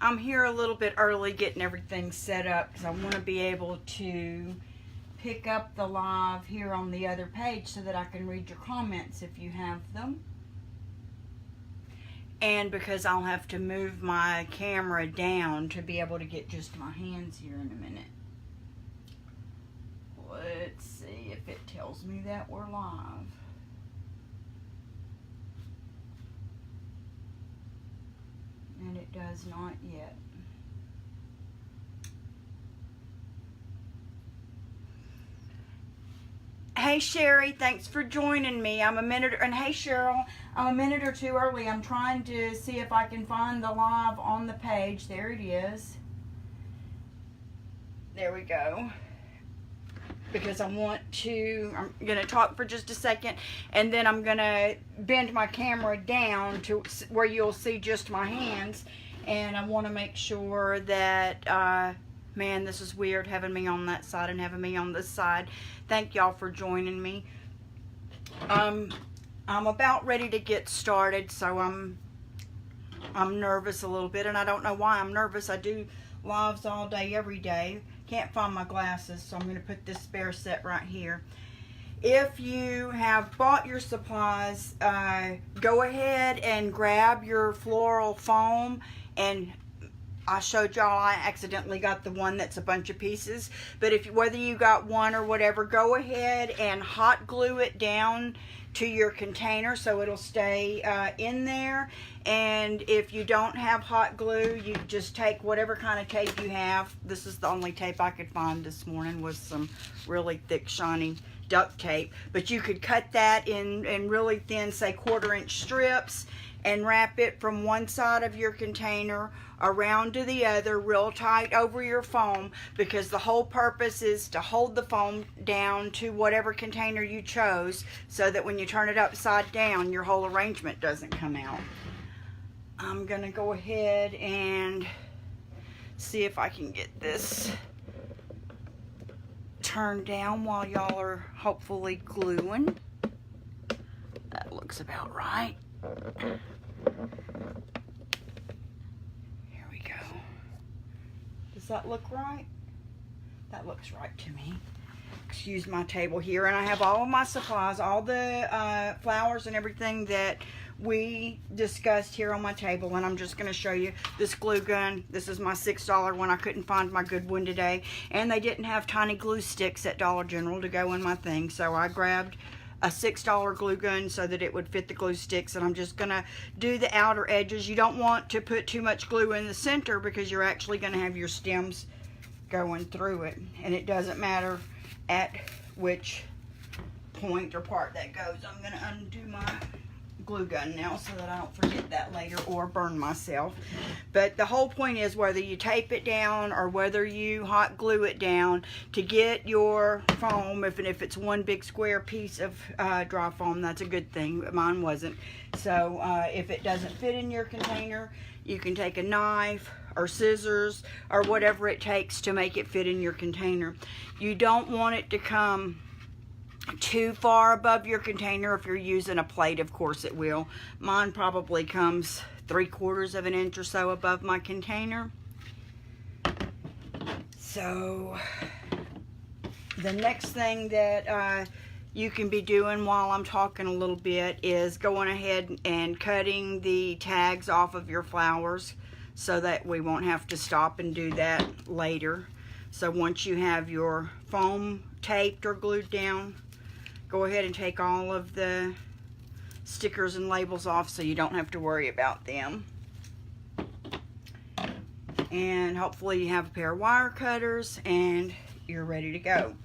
I'm here a little bit early getting everything set up because I want to be able to pick up the live here on the other page so that I can read your comments if you have them. And because I'll have to move my camera down to be able to get just my hands here in a minute. Let's see if it tells me that we're live. And it does not yet. Hey Sherry, thanks for joining me. I'm a minute, and hey Cheryl, I'm a minute or two early. I'm trying to see if I can find the live on the page. There it is. There we go. Because I'm going to talk for just a second, and then I'm going to bend my camera down to where you'll see just my hands. And I want to make sure that, man, this is weird having me on that side and having me on this side. Thank y'all for joining me. I'm about ready to get started, so I'm nervous a little bit, and I don't know why I'm nervous. I do lives all day, every day. Can't find my glasses, so I'm going to put this spare set right here. If you have bought your supplies, go ahead and grab your floral foam. And I showed y'all I accidentally got the one that's a bunch of pieces. But whether you got one or whatever, go ahead and hot glue it down to your container so it'll stay in there. And if you don't have hot glue, you just take whatever kind of tape you have. This is the only tape I could find this morning, was some really thick shiny duct tape. But you could cut that in really thin, say 1/4 inch strips, and wrap it from one side of your container around to the other real tight over your foam, because the whole purpose is to hold the foam down to whatever container you chose, so that when you turn it upside down, your whole arrangement doesn't come out. I'm gonna go ahead and see if I can get this turned down while y'all are hopefully gluing. That looks about right. Here we go. Does that look right? That looks right to me. Excuse my table here, and I have all of my supplies, all the flowers and everything that we discussed here on my table. And I'm just going to show you this glue gun. This is my $6 one. I couldn't find my good one today, and they didn't have tiny glue sticks at Dollar General to go in my thing, so I grabbed a $6 glue gun so that it would fit the glue sticks. And I'm just gonna do the outer edges. You don't want to put too much glue in the center, because you're actually gonna have your stems going through it, and it doesn't matter at which point or part that goes. I'm gonna undo my glue gun now so that I don't forget that later or burn myself. But the whole point is, whether you tape it down or whether you hot glue it down, to get your foam, if it's one big square piece of dry foam, that's a good thing, but mine wasn't. So if it doesn't fit in your container, you can take a knife or scissors or whatever it takes to make it fit in your container. You don't want it to come too far above your container. If you're using a plate, of course it will. Mine probably comes 3/4 of an inch or so above my container. So the next thing that you can be doing while I'm talking a little bit is going ahead and cutting the tags off of your flowers, so that we won't have to stop and do that later. So once you have your foam taped or glued down, go ahead and take all of the stickers and labels off so you don't have to worry about them. And hopefully you have a pair of wire cutters and you're ready to go.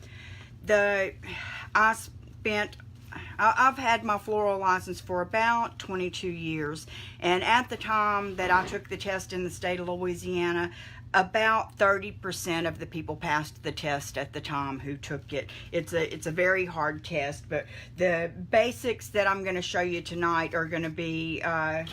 I've had my floral license for about 22 years. And at the time that I took the test in the state of Louisiana, about 30% of the people passed the test at the time who took it. It's a very hard test, but the basics that I'm going to show you tonight are going to be, that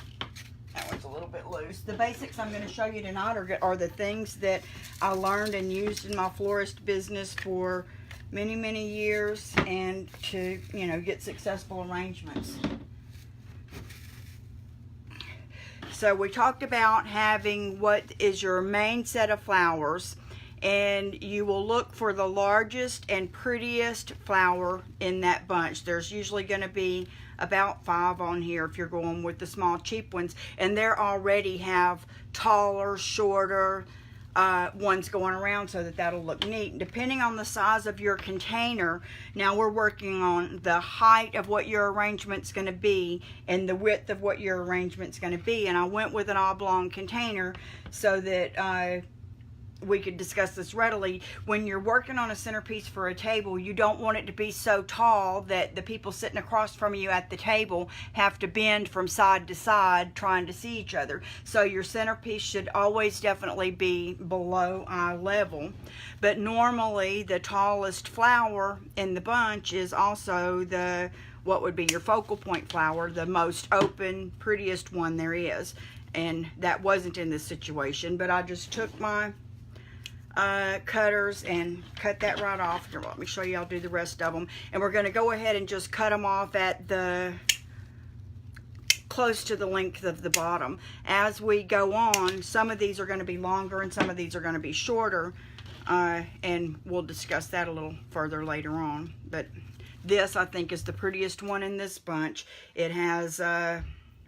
one's a little bit loose. The basics I'm going to show you tonight are the things that I learned and used in my florist business for many, many years, and to, get successful arrangements. So we talked about having what is your main set of flowers, and you will look for the largest and prettiest flower in that bunch. There's usually going to be about 5 on here if you're going with the small cheap ones, and they already have taller, shorter ones going around so that that'll look neat. Depending on the size of your container, now we're working on the height of what your arrangement's going to be and the width of what your arrangement's going to be, and I went with an oblong container so that we could discuss this readily. When you're working on a centerpiece for a table, you don't want it to be so tall that the people sitting across from you at the table have to bend from side to side trying to see each other. So your centerpiece should always definitely be below eye level. But normally the tallest flower in the bunch is also what would be your focal point flower, the most open, prettiest one there is. And that wasn't in this situation, but I just took my cutters and cut that right off. Here, let me show you. I'll do the rest of them, and we're going to go ahead and just cut them off at the close to the length of the bottom. As we go on, some of these are going to be longer and some of these are going to be shorter, and we'll discuss that a little further later on. But this, I think, is the prettiest one in this bunch. It has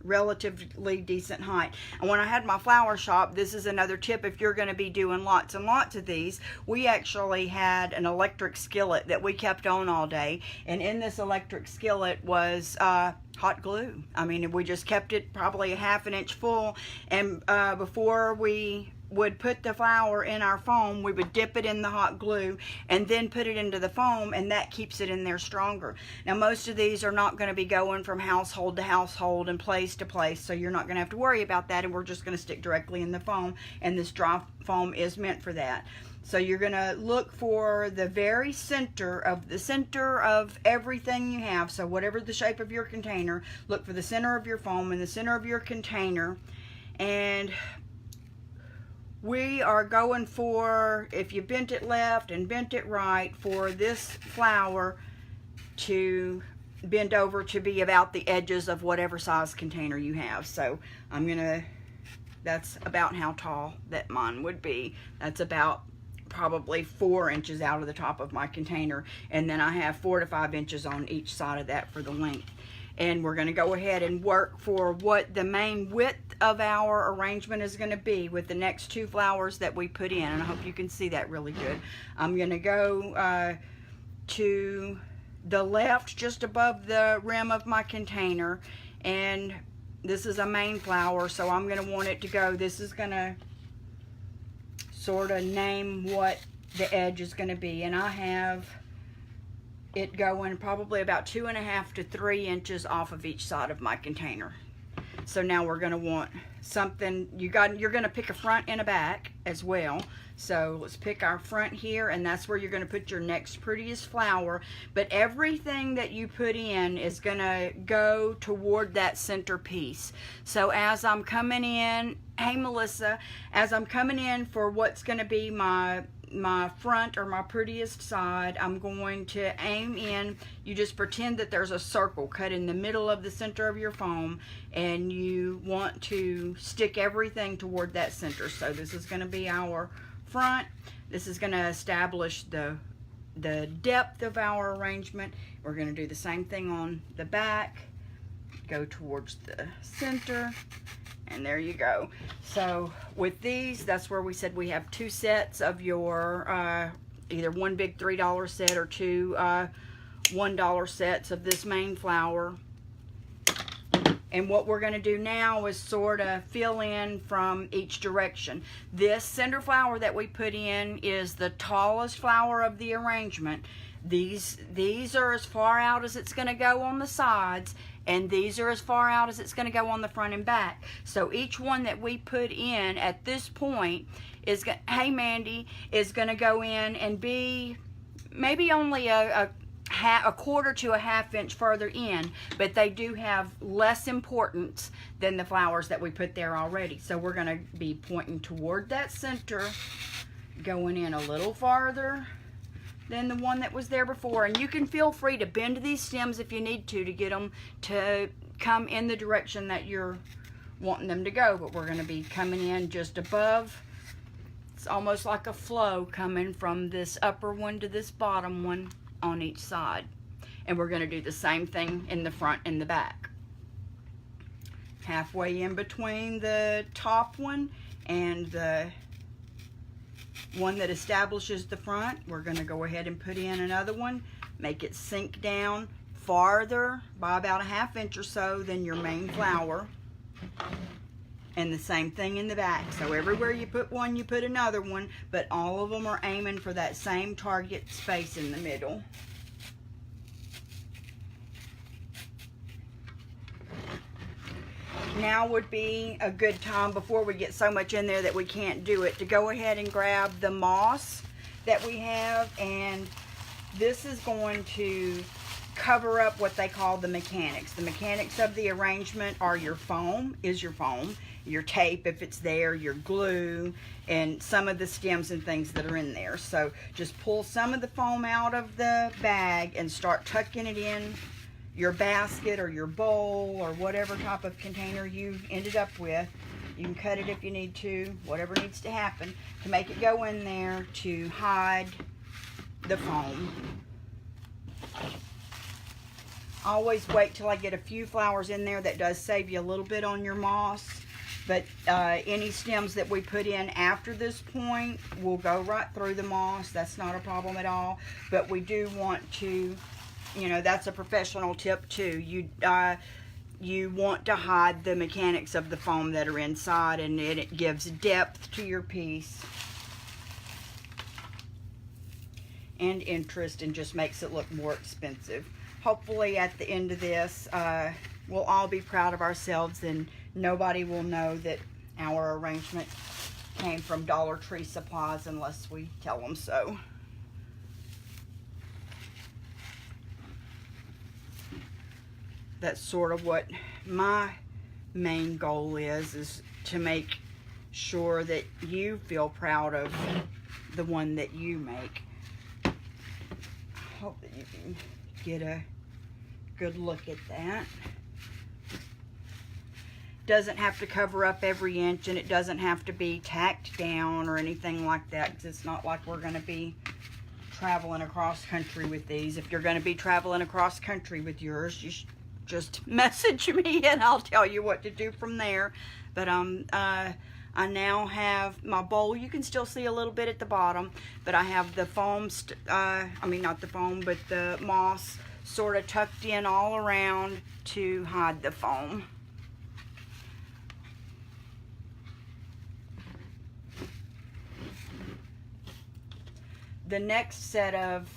relatively decent height. And when I had my flower shop, this is another tip if you're going to be doing lots and lots of these. We actually had an electric skillet that we kept on all day, and in this electric skillet was hot glue. I mean, we just kept it probably a ½ inch full, and before we would put the flower in our foam, we would dip it in the hot glue and then put it into the foam, and that keeps it in there stronger. Now, most of these are not going to be going from household to household and place to place, so you're not going to have to worry about that, and we're just going to stick directly in the foam, and this dry foam is meant for that. So you're going to look for the very center of everything you have. So whatever the shape of your container, look for the center of your foam and the center of your container. And we are going for, if you bent it left and bent it right, for this flower to bend over to be about the edges of whatever size container you have. So that's about how tall that mine would be. That's about probably 4 inches out of the top of my container, and then I have 4 to 5 inches on each side of that for the length. And we're going to go ahead and work for what the main width of our arrangement is going to be with the next 2 flowers that we put in. And I hope you can see that really good. I'm going to go to the left just above the rim of my container, and this is a main flower, so I'm going to want it to go. This is going to sort of name what the edge is going to be, and I have it going probably about 2.5 to 3 inches off of each side of my container. So now we're going to want something, you're going to pick a front and a back as well. So let's pick our front here, and that's where you're going to put your next prettiest flower. But everything that you put in is going to go toward that centerpiece. So as I'm coming in, hey Melissa, as I'm coming in for what's going to be my front or my prettiest side, I'm going to aim in. You just pretend that there's a circle cut in the middle of the center of your foam, and you want to stick everything toward that center. So this is going to be our front. This is going to establish the depth of our arrangement. We're going to do the same thing on the back. Go towards the center, and there you go. So with these, that's where we said we have 2 sets of your either one big $3 set or 2 $1 sets of this main flower. And what we're going to do now is sort of fill in from each direction. This center flower that we put in is the tallest flower of the arrangement. These are as far out as it's going to go on the sides, and these are as far out as it's going to go on the front and back. So each one that we put in at this point is, hey Mandy, is going to go in and be maybe only a quarter to a ½ inch further in, but they do have less importance than the flowers that we put there already. So we're going to be pointing toward that center, going in a little farther than the one that was there before. And you can feel free to bend these stems if you need to get them to come in the direction that you're wanting them to go, but we're going to be coming in just above. It's almost like a flow coming from this upper one to this bottom one on each side. And we're going to do the same thing in the front and the back. Halfway in between the top one and the one that establishes the front, we're going to go ahead and put in another one. Make it sink down farther by about a 1/2 inch or so than your main flower. And the same thing in the back. So everywhere you put one, you put another one, but all of them are aiming for that same target space in the middle. Now would be a good time, before we get so much in there that we can't do it, to go ahead and grab the moss that we have, and this is going to cover up what they call the mechanics. The mechanics of the arrangement are your foam, your tape if it's there, your glue, and some of the stems and things that are in there. So just pull some of the foam out of the bag and start tucking it in your basket or your bowl or whatever type of container you ended up with. You can cut it if you need to, whatever needs to happen to make it go in there to hide the foam. Always wait till I get a few flowers in there. That does save you a little bit on your moss, but any stems that we put in after this point will go right through the moss. That's not a problem at all, but we do want to, you know, that's a professional tip too. You want to hide the mechanics of the foam that are inside, and it gives depth to your piece and interest, and just makes it look more expensive. Hopefully at the end of this, we'll all be proud of ourselves, and nobody will know that our arrangement came from Dollar Tree supplies unless we tell them so. That's sort of what my main goal is to make sure that you feel proud of the one that you make. I hope that you can get a good look at that. Doesn't have to cover up every inch, and it doesn't have to be tacked down or anything like that, because it's not like we're going to be traveling across country with these. If you're going to be traveling across country with yours, you just message me and I'll tell you what to do from there. But I now have my bowl. You can still see a little bit at the bottom, but I have the foam, not the foam, but the moss sort of tucked in all around to hide the foam. The next set of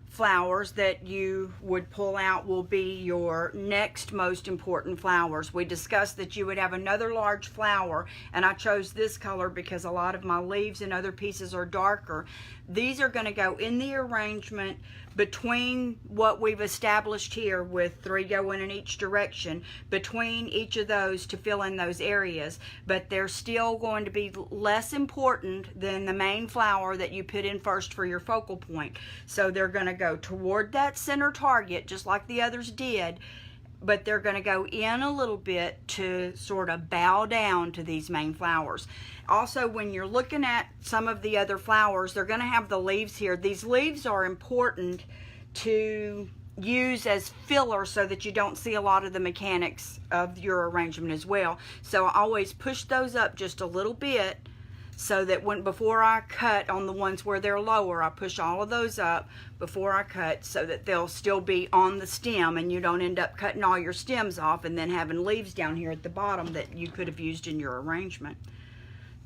flowers that you would pull out will be your next most important flowers. We discussed that you would have another large flower, and I chose this color because a lot of my leaves and other pieces are darker. These are going to go in the arrangement between what we've established here with 3 going in each direction, between each of those to fill in those areas, but they're still going to be less important than the main flower that you put in first for your focal point. So they're going to go toward that center target just like the others did, but they're going to go in a little bit to sort of bow down to these main flowers. Also, when you're looking at some of the other flowers, they're going to have the leaves here. These leaves are important to use as filler so that you don't see a lot of the mechanics of your arrangement as well. So I always push those up just a little bit, so that before I cut on the ones where they're lower, I push all of those up before I cut so that they'll still be on the stem, and you don't end up cutting all your stems off and then having leaves down here at the bottom that you could have used in your arrangement.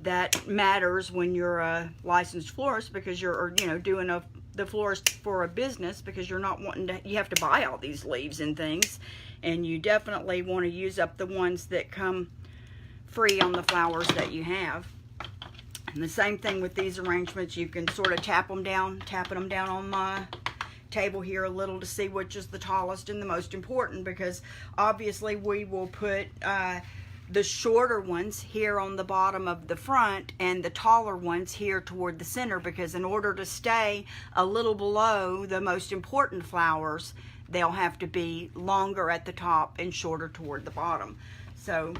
That matters when you're a licensed florist, because you're, doing the florist for a business, because you're not wanting to, you have to buy all these leaves and things, and you definitely want to use up the ones that come free on the flowers that you have. And the same thing with these arrangements. You can sort of tapping them down on my table here a little to see which is the tallest and the most important, because obviously we will put the shorter ones here on the bottom of the front and the taller ones here toward the center, because in order to stay a little below the most important flowers, they'll have to be longer at the top and shorter toward the bottom. So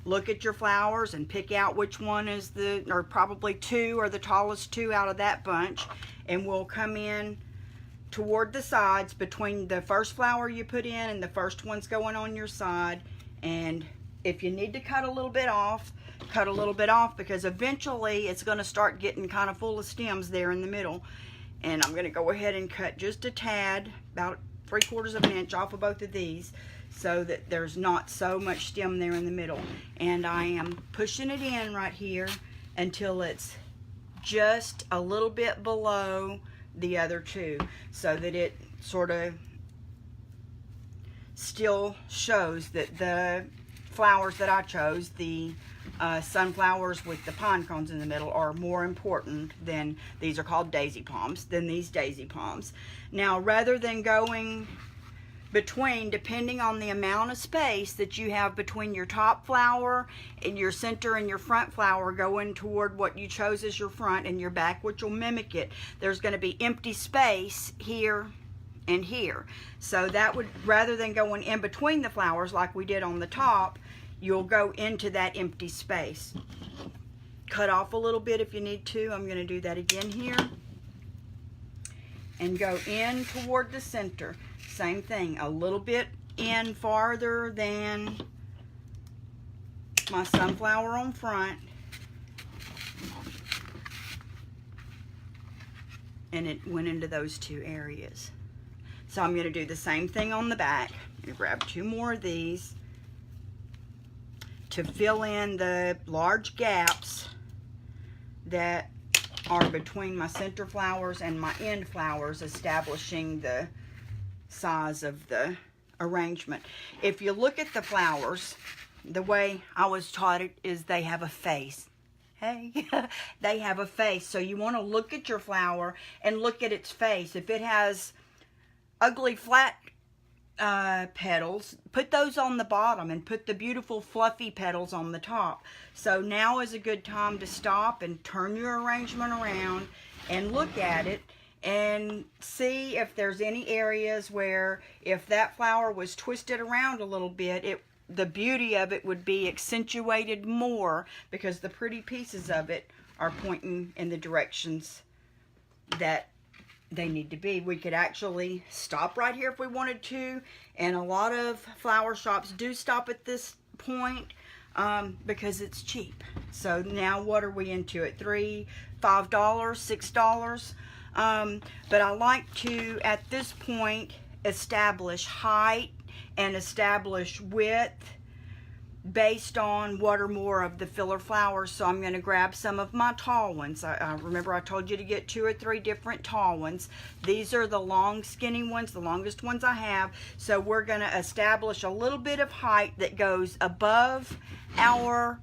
look at your flowers and pick out which one is or probably two are the tallest two out of that bunch. And we'll come in toward the sides between the first flower you put in and the first one's going on your side. And if you need to cut a little bit off, cut a little bit off, because eventually it's going to start getting kind of full of stems there in the middle. And I'm going to go ahead and cut just a tad, about 3/4 of an inch off of both of these, so that there's not so much stem there in the middle. And I am pushing it in right here until it's just a little bit below the other two, so that it sort of still shows that the flowers that I chose, the sunflowers with the pine cones in the middle, are more important than, these are called daisy palms, than these daisy palms. Now, rather than going between, depending on the amount of space that you have between your top flower and your center and your front flower going toward what you chose as your front, and your back, which will mimic it, there's going to be empty space here and here. So that would, rather than going in between the flowers like we did on the top, you'll go into that empty space. Cut off a little bit if you need to. I'm going to do that again here. And go in toward the center. Same thing, a little bit in farther than my sunflower on front. And it went into those two areas. So I'm going to do the same thing on the back. I'm going to grab 2 more of these to fill in the large gaps that are between my center flowers and my end flowers, establishing the size of the arrangement. If you look at the flowers, the way I was taught it is they have a face. Hey, they have a face. So you want to look at your flower and look at its face. If it has ugly flat petals, put those on the bottom and put the beautiful fluffy petals on the top. So now is a good time to stop and turn your arrangement around and look at it and see if there's any areas where, if that flower was twisted around a little bit, the beauty of it would be accentuated more, because the pretty pieces of it are pointing in the directions that they need to be. We could actually stop right here if we wanted to, and a lot of flower shops do stop at this point because it's cheap. So now what are we into it? $3, $5, $6? But I like to, at this point, establish height and establish width based on what are more of the filler flowers. So I'm going to grab some of my tall ones. I remember I told you to get 2 or 3 different tall ones. These are the long skinny ones, the longest ones I have. So we're going to establish a little bit of height that goes above our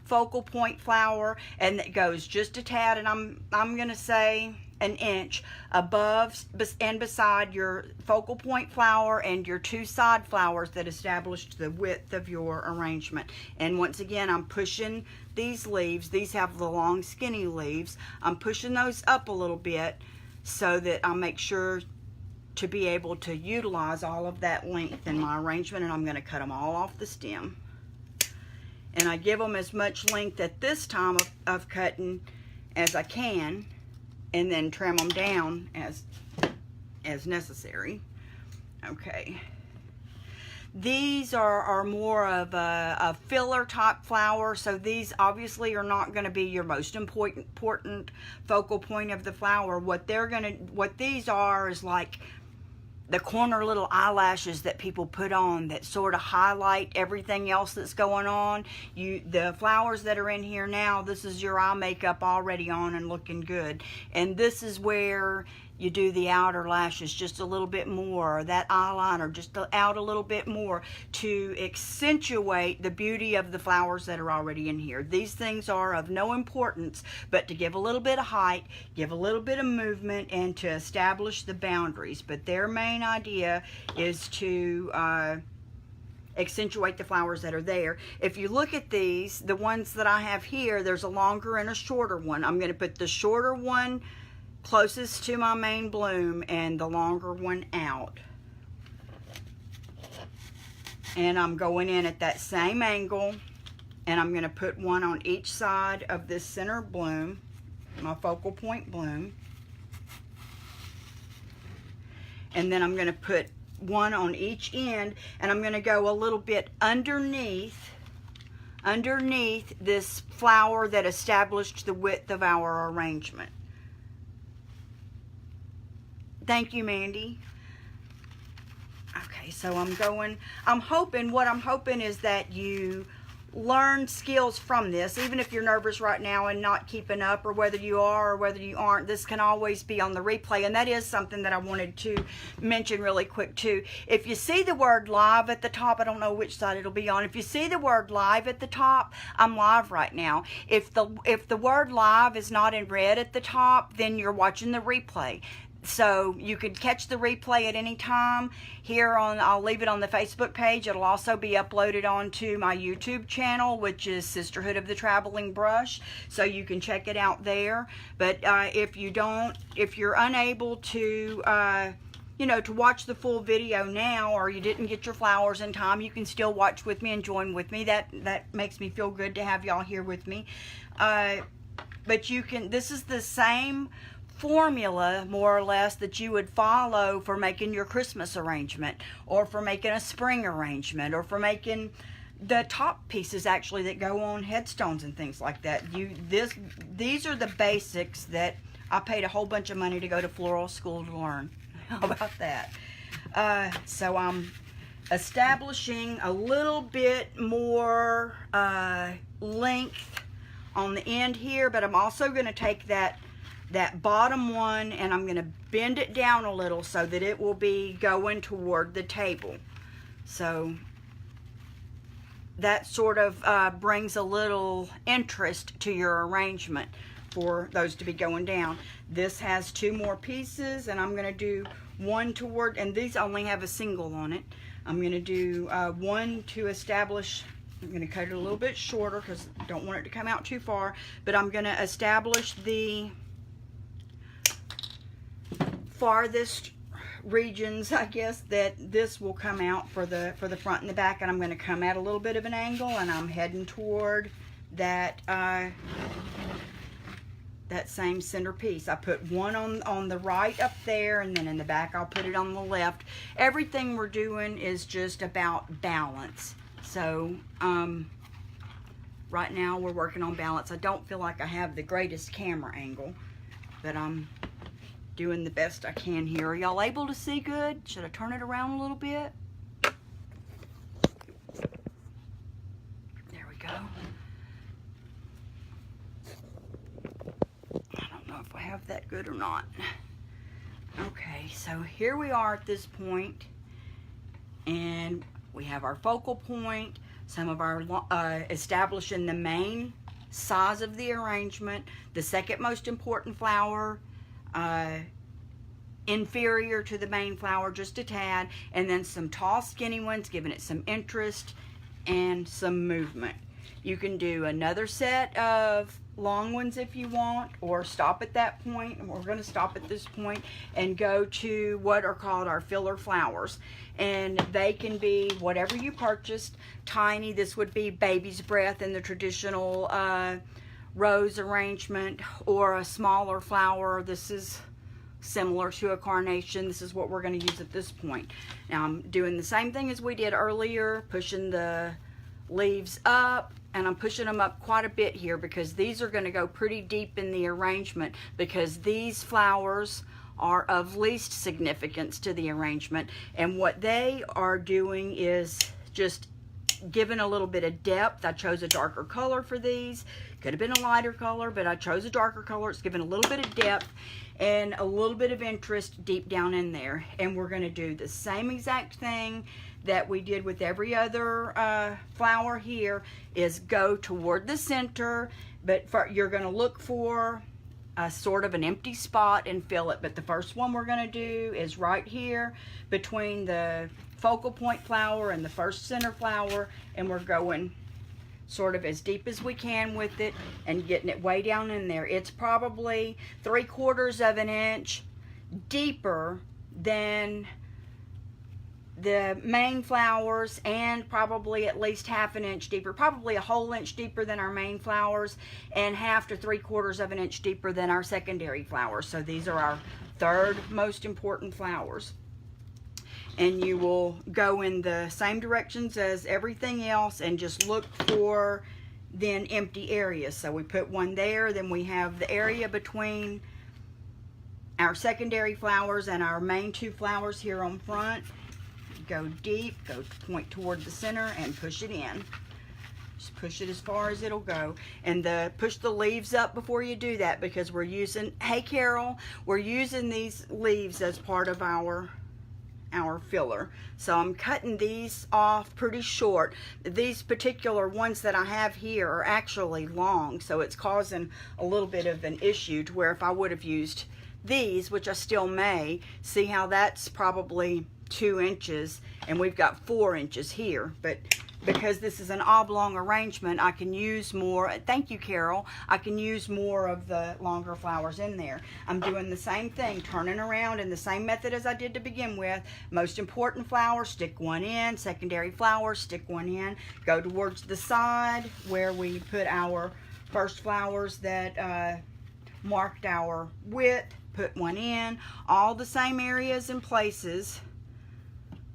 focal point flower, and that goes just a tad, and I'm going to say an inch above and beside your focal point flower and your 2 side flowers that established the width of your arrangement. And once again, I'm pushing these leaves. These have the long skinny leaves. I'm pushing those up a little bit so that I make sure to be able to utilize all of that length in my arrangement. And I'm going to cut them all off the stem. And I give them as much length at this time of cutting as I can, and then trim them down as necessary. Okay. These are more of a filler type flower, so these obviously are not going to be your most important focal point of the flower. What these are is like the corner little eyelashes that people put on that sort of highlight everything else that's going on. The flowers that are in here now, this is your eye makeup already on and looking good. And this is where you do the outer lashes just a little bit more, or that eyeliner just out a little bit more to accentuate the beauty of the flowers that are already in here. These things are of no importance, but to give a little bit of height, give a little bit of movement, and to establish the boundaries. But their main idea is to accentuate the flowers that are there. If you look at these, the ones that I have here, there's a longer and a shorter one. I'm going to put the shorter one closest to my main bloom and the longer one out. And I'm going in at that same angle, and I'm going to put one on each side of this center bloom, my focal point bloom. And then I'm going to put one on each end, and I'm going to go a little bit underneath this flower that established the width of our arrangement. Thank you, Mandy. Okay, so what I'm hoping is that you learn skills from this, even if you're nervous right now and not keeping up, or whether you are or whether you aren't. This can always be on the replay, and that is something that I wanted to mention really quick too. If you see the word live at the top, I don't know which side it'll be on. If you see the word live at the top, I'm live right now. If the word live is not in red at the top, then you're watching the replay. So you could catch the replay at any time here on, I'll leave it on the Facebook page. It'll also be uploaded onto my YouTube channel, which is Sisterhood of the Traveling Brush. So you can check it out there. But if you're unable to, to watch the full video now, or you didn't get your flowers in time, you can still watch with me and join with me. That makes me feel good to have y'all here with me. But this is the same formula, more or less, that you would follow for making your Christmas arrangement, or for making a spring arrangement, or for making the top pieces actually that go on headstones and things like that. These are the basics that I paid a whole bunch of money to go to floral school to learn. How about that? So I'm establishing a little bit more length on the end here, but I'm also going to take that bottom one, and I'm going to bend it down a little so that it will be going toward the table. So that sort of brings a little interest to your arrangement for those to be going down. This has two more pieces, and I'm going to do one toward, and these only have a single on it. I'm going to do one to establish. I'm going to cut it a little bit shorter because I don't want it to come out too far, but I'm going to establish the farthest regions, I guess, that this will come out for the front and the back, and I'm going to come at a little bit of an angle, and I'm heading toward that that same centerpiece. I put one on the right up there, and then in the back I'll put it on the left. Everything we're doing is just about balance. So right now we're working on balance. I don't feel like I have the greatest camera angle, but I'm doing the best I can here. Are y'all able to see good? Should I turn it around a little bit? There we go. I don't know if I have that good or not. Okay, so here we are at this point, and we have our focal point, some of our establishing the main size of the arrangement, the second most important flower, inferior to the main flower just a tad, and then some tall skinny ones, giving it some interest and some movement. You can do another set of long ones if you want, or stop at that point, and we're going to stop at this point and go to what are called our filler flowers, and they can be whatever you purchased. Tiny, this would be baby's breath in the traditional rose arrangement, or a smaller flower. This is similar to a carnation. This is what we're going to use at this point. Now I'm doing the same thing as we did earlier, pushing the leaves up, and I'm pushing them up quite a bit here because these are going to go pretty deep in the arrangement, because these flowers are of least significance to the arrangement, and what they are doing is just giving a little bit of depth. I chose a darker color for these. Could have been a lighter color, but I chose a darker color. It's giving a little bit of depth and a little bit of interest deep down in there. And we're going to do the same exact thing that we did with every other flower here, is go toward the center, but you're going to look for a sort of an empty spot and fill it. But the first one we're going to do is right here between the focal point flower and the first center flower, and we're going sort of as deep as we can with it and getting it way down in there. It's probably 3/4 of an inch deeper than the main flowers, and probably at least half an inch deeper, probably a whole inch deeper than our main flowers, and 1/2 to 3/4 of an inch deeper than our secondary flowers. So these are our third most important flowers. And you will go in the same directions as everything else and just look for then empty areas. So we put one there, then we have the area between our secondary flowers and our main 2 flowers here on front. Go deep, go point toward the center and push it in. Just push it as far as it'll go. And push the leaves up before you do that, because we're using, hey Carol, we're using these leaves as part of our filler. So I'm cutting these off pretty short. These particular ones that I have here are actually long, so it's causing a little bit of an issue, to where if I would have used these, which I still may, see how that's probably 2 inches and we've got 4 inches here, but because this is an oblong arrangement, I can use more. Thank you, Carol. I can use more of the longer flowers in there. I'm doing the same thing, turning around in the same method as I did to begin with. Most important flower, stick one in. Secondary flowers, stick one in. Go towards the side where we put our first flowers that marked our width. Put one in. All the same areas and places.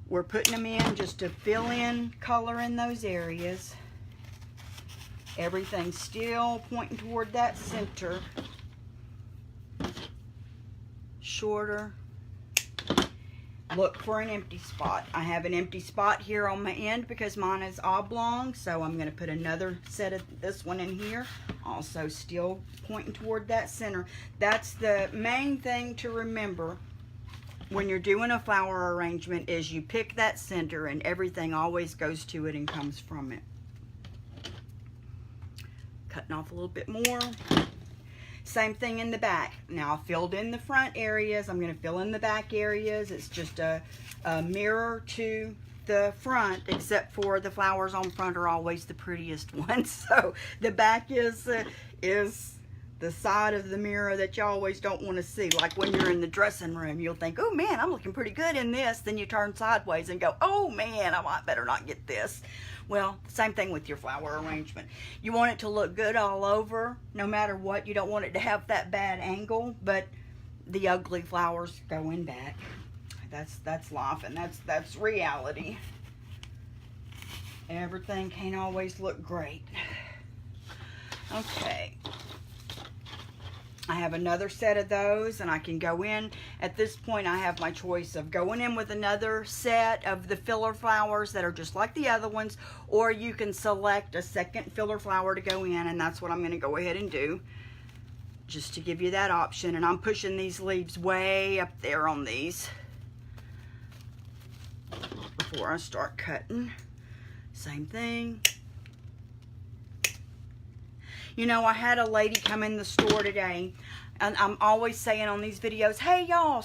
We're putting them in just to fill in color in those areas. Everything's still pointing toward that center. Shorter. Look for an empty spot. I have an empty spot here on my end because mine is oblong, so I'm going to put another set of this one in here. Also still pointing toward that center. That's the main thing to remember when you're doing a flower arrangement, is you pick that center and everything always goes to it and comes from it. Cutting off a little bit more. Same thing in the back. Now I filled in the front areas. I'm going to fill in the back areas. It's just a mirror to the front, except for the flowers on front are always the prettiest ones. So the back is the side of the mirror that you always don't want to see. Like when you're in the dressing room, you'll think, oh man, I'm looking pretty good in this. Then you turn sideways and go, oh man, I might better not get this. Well, same thing with your flower arrangement. You want it to look good all over, no matter what. You don't want it to have that bad angle, but the ugly flowers go in back. That's life, and that's reality. Everything can't always look great. Okay. I have another set of those, and I can go in. At this point, I have my choice of going in with another set of the filler flowers that are just like the other ones, or you can select a second filler flower to go in, and that's what I'm going to go ahead and do, just to give you that option. And I'm pushing these leaves way up there on these before I start cutting. Same thing. You know, I had a lady come in the store today, and I'm always saying on these videos, hey y'all,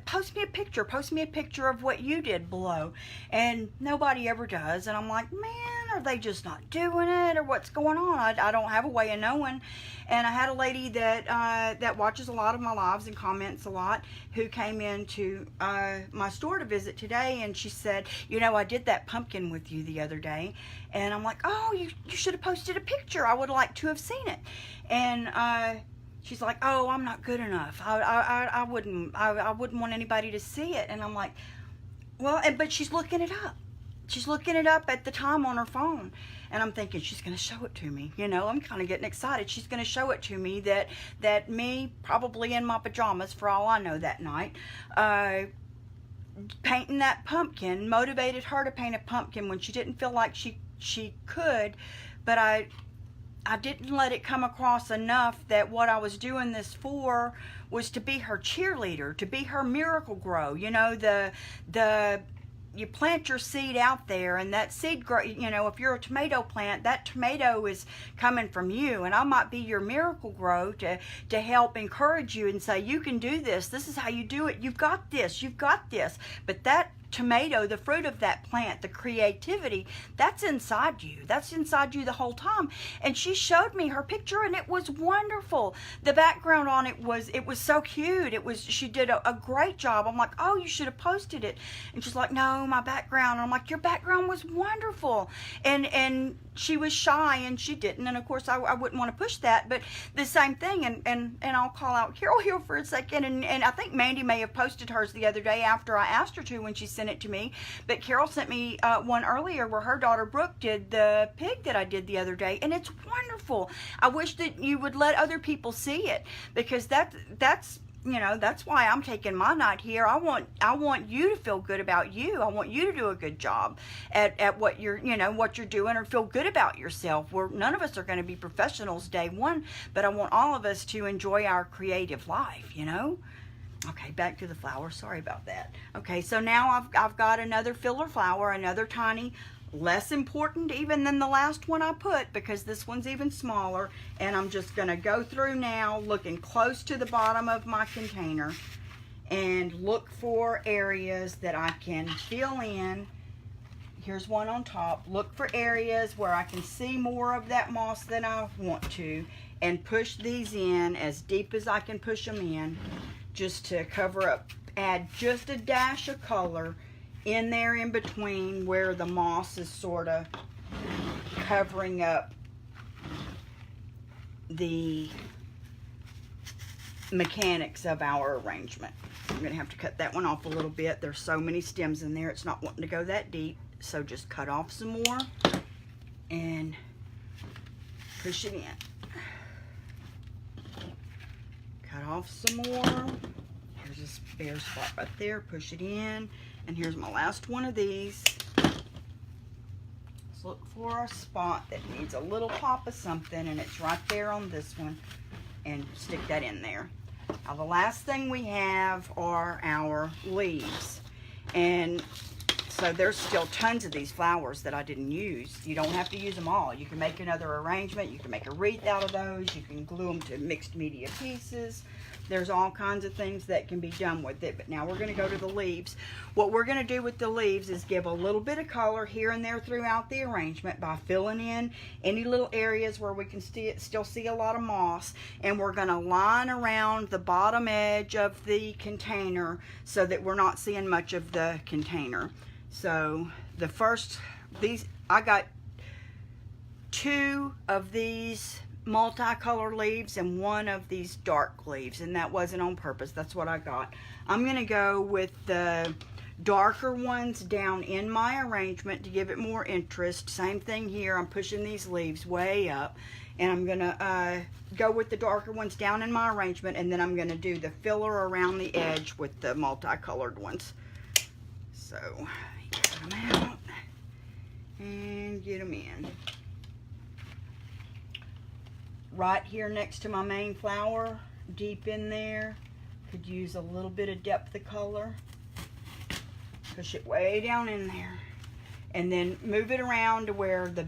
post me a picture of what you did below. And nobody ever does. And I'm like, man, are they just not doing it, or what's going on? I don't have a way of knowing. And I had a lady that watches a lot of my lives and comments a lot, who came into my store to visit today, and she said, you know, I did that pumpkin with you the other day. And I'm like, oh, you should have posted a picture. I would like to have seen it. And she's like, oh, I'm not good enough. I wouldn't want anybody to see it. And I'm like, well, but she's looking it up. She's looking it up at the time on her phone. And I'm thinking, she's going to show it to me. You know, I'm kind of getting excited. She's going to show it to me that me, probably in my pajamas for all I know that night, painting that pumpkin motivated her to paint a pumpkin when she didn't feel like she could. But I didn't let it come across enough that what I was doing this for was to be her cheerleader, to be her miracle grow. You know, you plant your seed out there, and that seed grow. You know, if you're a tomato plant, that tomato is coming from you, and I might be your miracle grow to help encourage you and say, you can do this. This is how you do it. You've got this. You've got this. But that tomato, the fruit of that plant, the creativity, that's inside you. That's inside you the whole time. And she showed me her picture, and it was wonderful. The background on it was so cute. She did a great job. I'm like, oh, you should have posted it. And she's like, no, my background. And I'm like, your background was wonderful. And she was shy, and she didn't. And of course, I wouldn't want to push that, but the same thing. And I'll call out Carol here for a second. And I think Mandy may have posted hers the other day after I asked her to when she sent it to me. But Carol sent me one earlier where her daughter Brooke did the pig that I did the other day, and it's wonderful. I wish that you would let other people see it, because that's you know, that's why I'm taking my night here. I want you to feel good about you. I want you to do a good job at what you're doing, or feel good about yourself. None of us are going to be professionals day one, but I want all of us to enjoy our creative life, you know. Okay, back to the flower. Sorry about that. Okay, so now I've got another filler flower, another tiny, less important even than the last one I put, because this one's even smaller. And I'm just going to go through now, looking close to the bottom of my container, and look for areas that I can fill in. Here's one on top. Look for areas where I can see more of that moss than I want to, and push these in as deep as I can push them in, just to cover up, add just a dash of color in there in between where the moss is sort of covering up the mechanics of our arrangement. I'm going to have to cut that one off a little bit. There's so many stems in there, it's not wanting to go that deep. So just cut off some more and push it in. Cut off some more. Here's this bare spot right there. Push it in. And here's my last one of these. Let's look for a spot that needs a little pop of something, and it's right there on this one. And stick that in there. Now the last thing we have are our leaves. And so there's still tons of these flowers that I didn't use. You don't have to use them all. You can make another arrangement. You can make a wreath out of those. You can glue them to mixed media pieces. There's all kinds of things that can be done with it. But now we're going to go to the leaves. What we're going to do with the leaves is give a little bit of color here and there throughout the arrangement by filling in any little areas where we can still see a lot of moss. And we're going to line around the bottom edge of the container so that we're not seeing much of the container. So the first, I got 2 of these multicolored leaves and 1 of these dark leaves, and that wasn't on purpose. That's what I got. I'm going to go with the darker ones down in my arrangement to give it more interest. Same thing here. I'm pushing these leaves way up, and I'm going to go with the darker ones down in my arrangement, and then I'm going to do the filler around the edge with the multicolored ones. So get them out and get them in. Right here next to my main flower, deep in there, could use a little bit of depth of color. Push it way down in there. And then move it around to where the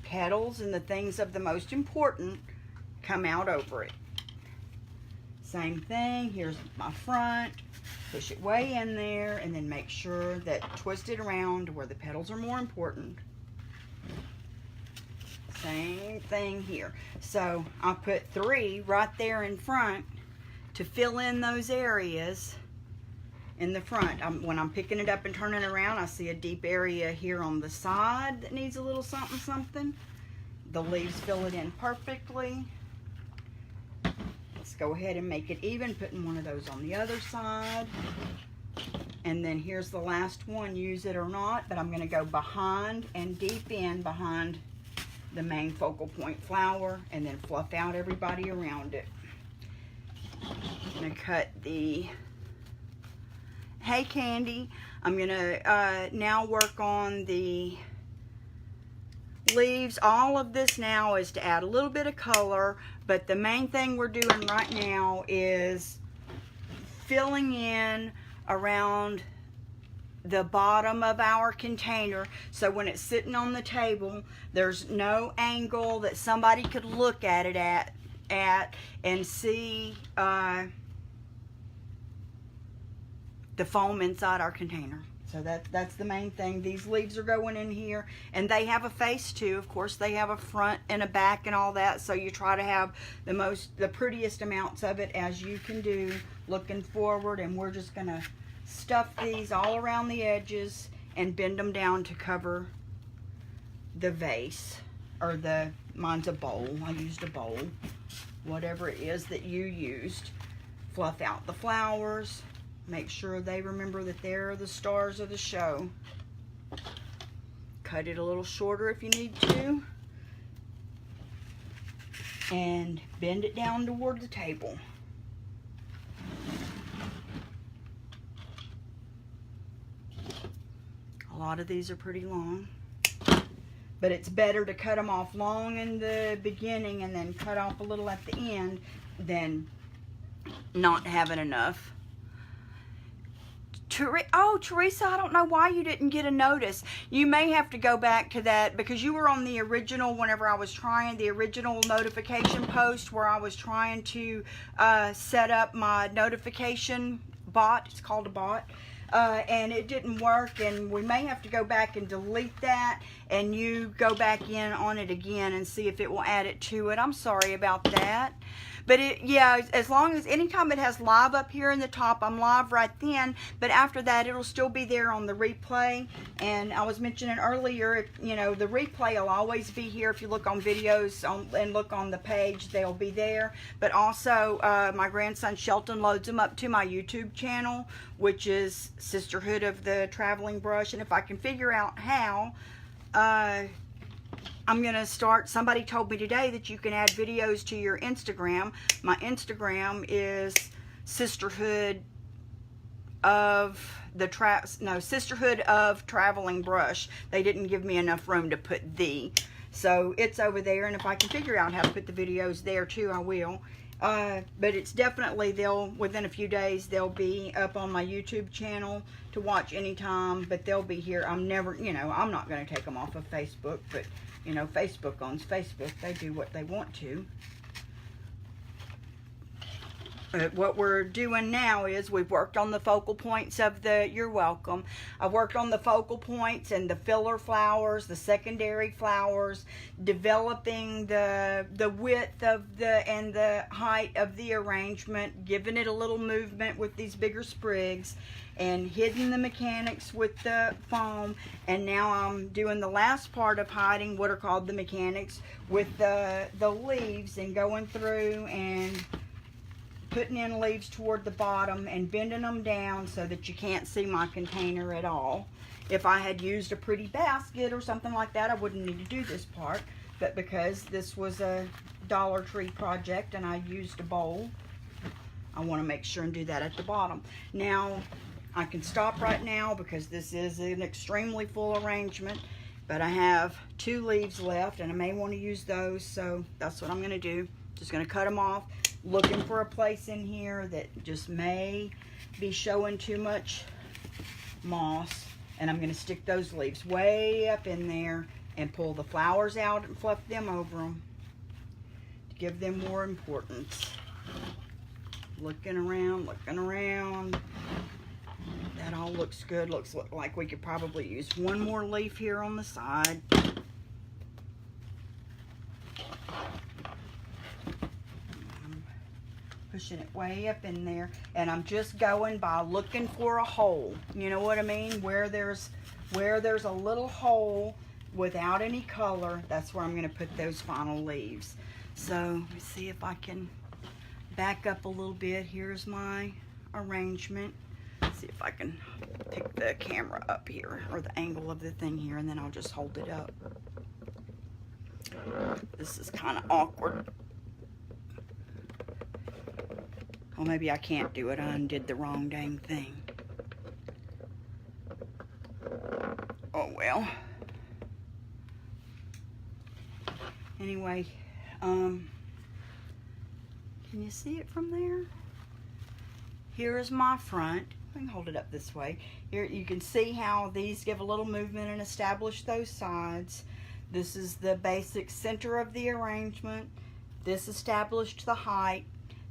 petals and the things of the most important come out over it. Same thing, here's my front. Push it way in there, and then make sure that twist it around to where the petals are more important. Same thing here. So I put 3 right there in front to fill in those areas in the front. When I'm picking it up and turning it around, I see a deep area here on the side that needs a little something something. The leaves fill it in perfectly. Let's go ahead and make it even, putting one of those on the other side. And then here's the last one, use it or not, but I'm going to go behind and deep in behind the main focal point flower, and then fluff out everybody around it. I'm going to cut the hay candy. I'm going to now work on the leaves. All of this now is to add a little bit of color, but the main thing we're doing right now is filling in around the bottom of our container, so when it's sitting on the table, there's no angle that somebody could look at it at and see the foam inside our container. So that's the main thing. These leaves are going in here, and they have a face too. Of course, they have a front and a back and all that. So you try to have the prettiest amounts of it as you can do, looking forward. And we're just gonna stuff these all around the edges and bend them down to cover the vase, or mine's a bowl. I used a bowl, whatever it is that you used. Fluff out the flowers. Make sure they remember that they're the stars of the show. Cut it a little shorter if you need to. And bend it down toward the table. A lot of these are pretty long. But it's better to cut them off long in the beginning and then cut off a little at the end than not having enough. Oh, Teresa, I don't know why you didn't get a notice. You may have to go back to that because you were on the original whenever I was trying the original notification post where I was trying to set up my notification bot. It's called a bot. And it didn't work, and we may have to go back and delete that, and you go back in on it again and see if it will add it to it. I'm sorry about that. But yeah, as long as anytime it has live up here in the top, I'm live right then. But after that, it'll still be there on the replay. And I was mentioning earlier, you know, the replay will always be here. If you look on videos and look on the page, they'll be there. But also, my grandson Shelton loads them up to my YouTube channel, which is Sisterhood of the Traveling Brush. And if I can figure out how, I'm going to start. Somebody told me today that you can add videos to your Instagram. My Instagram is Sisterhood of Sisterhood of Traveling Brush. They didn't give me enough room to put the. So it's over there, and if I can figure out how to put the videos there too, I will. But it's definitely, within a few days, they'll be up on my YouTube channel to watch anytime, but they'll be here. I'm never, you know, I'm not going to take them off of Facebook, but you know, Facebook owns Facebook. They do what they want to. What we're doing now is we've worked on the focal points of you're welcome. I've worked on the focal points and the filler flowers, the secondary flowers, developing the width of and the height of the arrangement, giving it a little movement with these bigger sprigs, and hidden the mechanics with the foam. And now I'm doing the last part of hiding what are called the mechanics with the leaves, and going through and putting in leaves toward the bottom and bending them down so that you can't see my container at all. If I had used a pretty basket or something like that, I wouldn't need to do this part. But because this was a Dollar Tree project and I used a bowl, I want to make sure and do that at the bottom. Now, I can stop right now because this is an extremely full arrangement, but I have 2 leaves left and I may want to use those, so that's what I'm going to do. Just going to cut them off, looking for a place in here that just may be showing too much moss, and I'm going to stick those leaves way up in there and pull the flowers out and fluff them over them to give them more importance. Looking around, that all looks good. Looks like we could probably use one more leaf here on the side. Pushing it way up in there, and I'm just going by looking for a hole. You know what I mean? Where there's a little hole without any color, that's where I'm going to put those final leaves. So let's see if I can back up a little bit. Here's my arrangement. Let's see if I can pick the camera up here, or the angle of the thing here, and then I'll just hold it up. This is kind of awkward. Well, maybe I can't do it. I undid the wrong dang thing. Oh, well. Anyway, can you see it from there? Here is my front. I can hold it up this way. Here you can see how these give a little movement and establish those sides. This is the basic center of the arrangement. This established the height.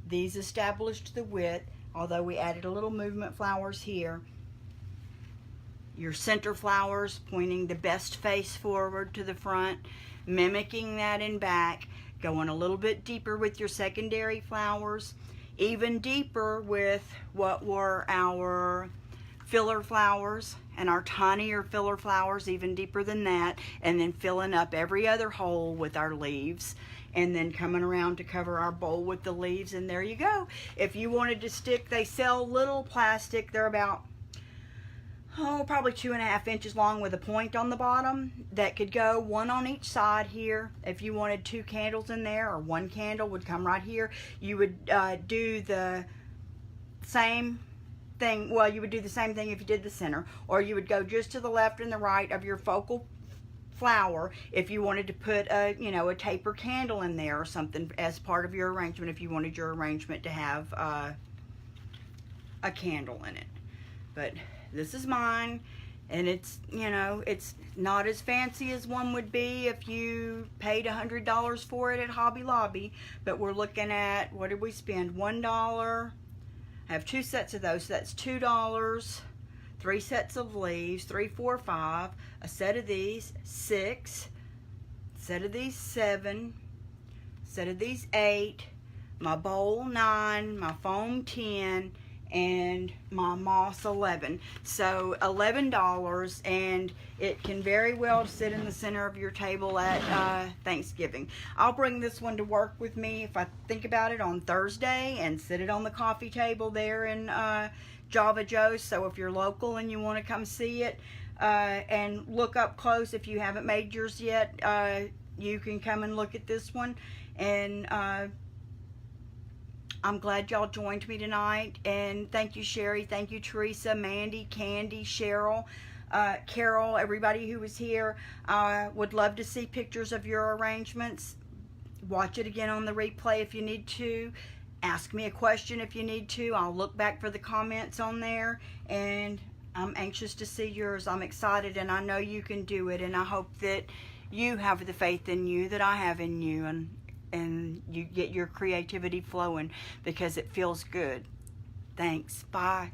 These established the width, although we added a little movement flowers here. your center flowers, pointing the best face forward to the front, mimicking that in back, going a little bit deeper with your secondary flowers, even deeper with what were our filler flowers and our tinier filler flowers, even deeper than that, and then filling up every other hole with our leaves, and then coming around to cover our bowl with the leaves, and there you go. If you wanted to stick, they sell little plastic, they're about probably 2.5 inches long with a point on the bottom that could go one on each side here. If you wanted 2 candles in there, or 1 candle would come right here, you would do the same thing. Well, you would do the same thing if you did the center, or you would go just to the left and the right of your focal flower if you wanted to put a, you know, a taper candle in there or something as part of your arrangement, if you wanted your arrangement to have a candle in it. But this is mine, and it's, you know, it's not as fancy as one would be if you paid $100 for it at Hobby Lobby, but we're looking at, what did we spend? $1. I have 2 sets of those, so that's $2. 3 sets of leaves, 3, 4, 5, a set of these, 6, set of these, 7, set of these, 8, my bowl, 9, my foam, 10, and my moss, 11. So $11, and it can very well sit in the center of your table at Thanksgiving. I'll bring this one to work with me if I think about it on Thursday, and sit it on the coffee table there in Java Joe's. So if you're local and you want to come see it and look up close, if you haven't made yours yet, you can come and look at this one. And I'm glad y'all joined me tonight, and thank you, Sherry, thank you, Teresa, Mandy, Candy, Cheryl, Carol, everybody who was here. Would love to see pictures of your arrangements. Watch it again on the replay if you need to. Ask me a question if you need to. I'll look back for the comments on there, and I'm anxious to see yours. I'm excited, and I know you can do it, and I hope that you have the faith in you that I have in you, and you get your creativity flowing, because it feels good. Thanks. Bye.